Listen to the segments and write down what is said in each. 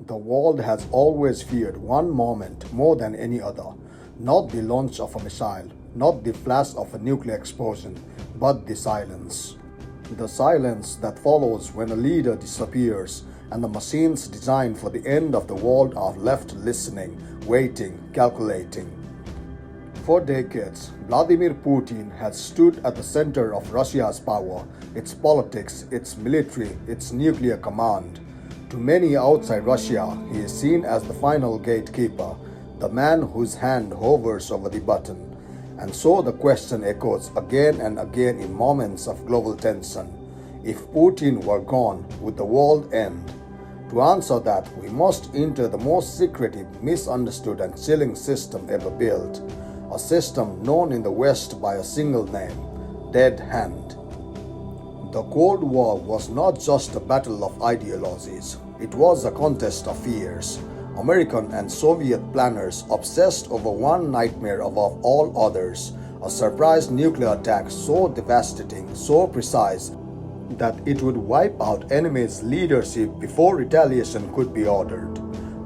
The world has always feared one moment more than any other. Not the launch of a missile, not the flash of a nuclear explosion, but the silence. The silence that follows when a leader disappears and the machines designed for the end of the world are left listening, waiting, calculating. For decades, Vladimir Putin has stood at the center of Russia's power, its politics, its military, its nuclear command. To many outside Russia, he is seen as the final gatekeeper, the man whose hand hovers over the button. And so the question echoes again and again in moments of global tension. If Putin were gone, would the world end? To answer that, we must enter the most secretive, misunderstood and chilling system ever built. A system known in the West by a single name, Dead Hand. The Cold War was not just a battle of ideologies, it was a contest of fears. American and Soviet planners obsessed over one nightmare above all others, a surprise nuclear attack so devastating, so precise, that it would wipe out enemy's leadership before retaliation could be ordered.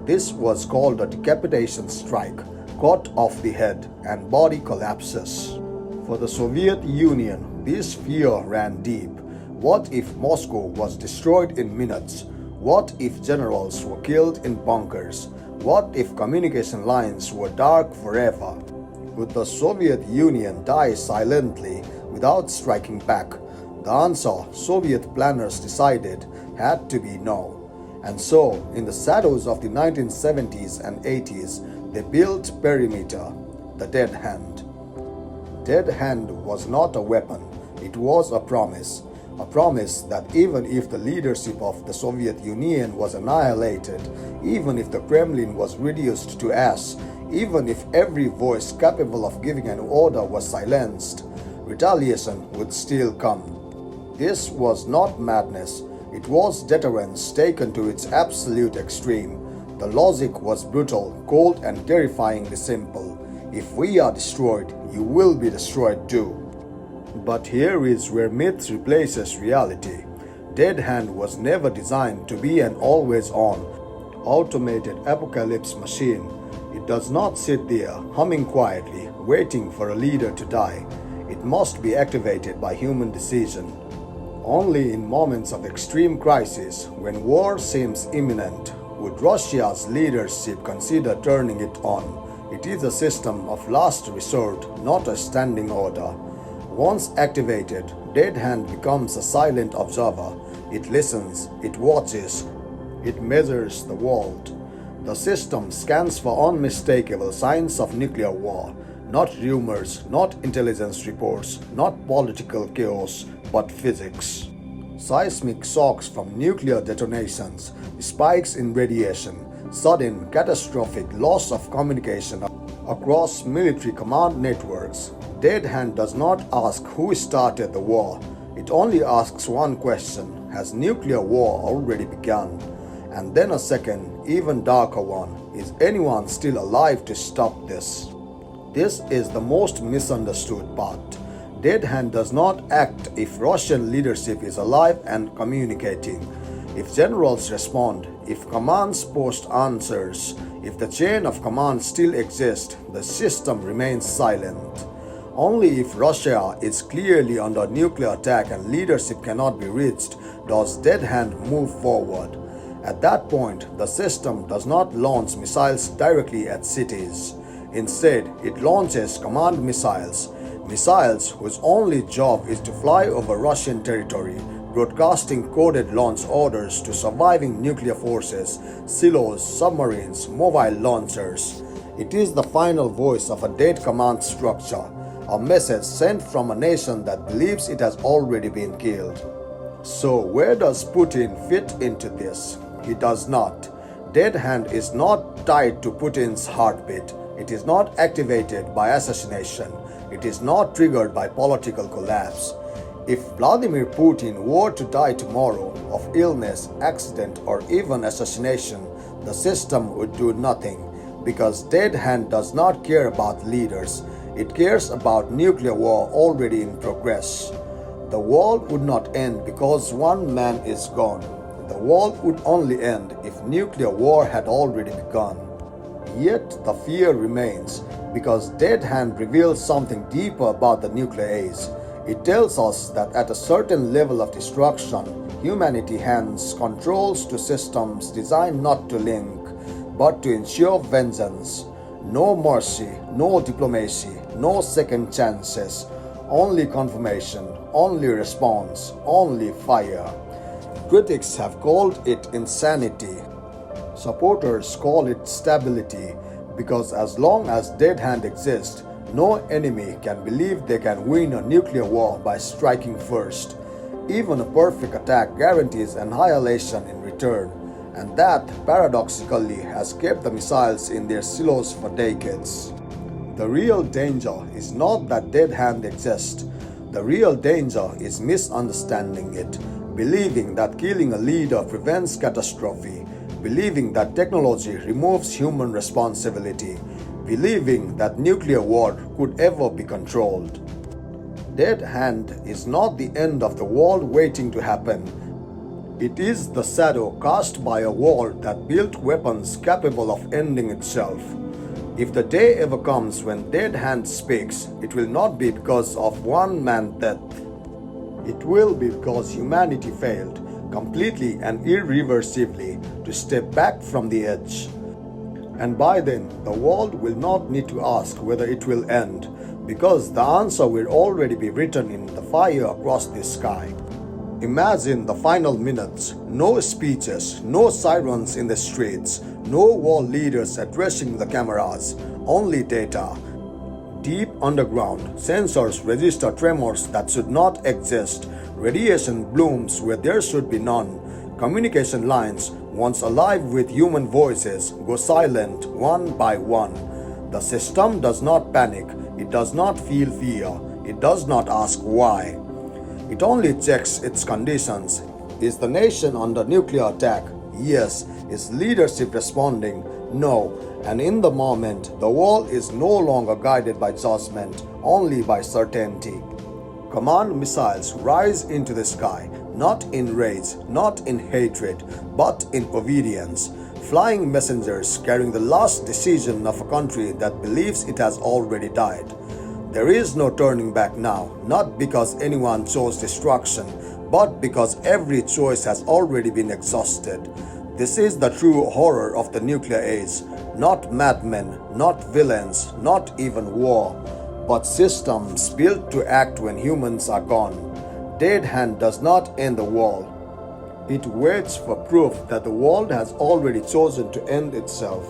This was called a decapitation strike. Cut off the head and body collapses. For the Soviet Union, this fear ran deep. What if Moscow was destroyed in minutes? What if generals were killed in bunkers? What if communication lines were dark forever? Would the Soviet Union die silently without striking back? The answer, Soviet planners decided, had to be no. And so, in the shadows of the 1970s and 80s, they built Perimeter, the Dead Hand. Dead Hand was not a weapon, it was a promise. A promise that even if the leadership of the Soviet Union was annihilated, even if the Kremlin was reduced to ash, even if every voice capable of giving an order was silenced, retaliation would still come. This was not madness, it was deterrence taken to its absolute extreme. The logic was brutal, cold and terrifyingly simple. If we are destroyed, you will be destroyed too. But here is where myth replaces reality. Dead Hand was never designed to be an always-on, automated apocalypse machine. It does not sit there, humming quietly, waiting for a leader to die. It must be activated by human decision. Only in moments of extreme crisis, when war seems imminent, would Russia's leadership consider turning it on. It is a system of last resort, not a standing order. Once activated, Dead Hand becomes a silent observer. It listens, it watches, it measures the world. The system scans for unmistakable signs of nuclear war, not rumors, not intelligence reports, not political chaos, but physics. Seismic shocks from nuclear detonations, spikes in radiation, sudden catastrophic loss of communication across military command networks. Dead Hand does not ask who started the war. It only asks one question: has nuclear war already begun? And then a second, even darker one: is anyone still alive to stop this? This is the most misunderstood part. Dead Hand does not act if Russian leadership is alive and communicating. If generals respond, if commands post answers, if the chain of command still exists, the system remains silent. Only if Russia is clearly under nuclear attack and leadership cannot be reached does Dead Hand move forward. At that point, the system does not launch missiles directly at cities. Instead, it launches command missiles, missiles whose only job is to fly over Russian territory, broadcasting coded launch orders to surviving nuclear forces, silos, submarines, mobile launchers. It is the final voice of a dead command structure, a message sent from a nation that believes it has already been killed. So where does Putin fit into this? He does not. Dead Hand is not tied to Putin's heartbeat. It is not activated by assassination. It is not triggered by political collapse. If Vladimir Putin were to die tomorrow of illness, accident, or even assassination, the system would do nothing, because Dead Hand does not care about leaders. It cares about nuclear war already in progress. The world would not end because one man is gone. The world would only end if nuclear war had already begun. Yet the fear remains because Dead Hand reveals something deeper about the nuclear age. It tells us that at a certain level of destruction, humanity hands controls to systems designed not to link, but to ensure vengeance. No mercy, no diplomacy, no second chances, only confirmation, only response, only fire. Critics have called it insanity. Supporters call it stability, because as long as Dead Hand exists, no enemy can believe they can win a nuclear war by striking first. Even a perfect attack guarantees annihilation in return, and that paradoxically has kept the missiles in their silos for decades. The real danger is not that Dead Hand exists. The real danger is misunderstanding it, believing that killing a leader prevents catastrophe, believing that technology removes human responsibility, believing that nuclear war could ever be controlled. Dead Hand is not the end of the world waiting to happen. It is the shadow cast by a world that built weapons capable of ending itself. If the day ever comes when Dead Hand speaks, it will not be because of one man's death. It will be because humanity failed, completely and irreversibly, to step back from the edge. And by then, the world will not need to ask whether it will end, because the answer will already be written in the fire across the sky. Imagine the final minutes: no speeches, no sirens in the streets, no world leaders addressing the cameras, only data. Deep underground, sensors register tremors that should not exist, radiation blooms where there should be none, communication lines, once alive with human voices, go silent one by one. The system does not panic, it does not feel fear, it does not ask why. It only checks its conditions. Is the nation under nuclear attack? Yes. Is leadership responding? No. And in the moment, the world is no longer guided by judgment, only by certainty. Command missiles rise into the sky, not in rage, not in hatred, but in obedience. Flying messengers carrying the last decision of a country that believes it has already died. There is no turning back now, not because anyone chose destruction, but because every choice has already been exhausted. This is the true horror of the nuclear age. Not madmen, not villains, not even war, but systems built to act when humans are gone. Dead Hand does not end the world. It waits for proof that the world has already chosen to end itself.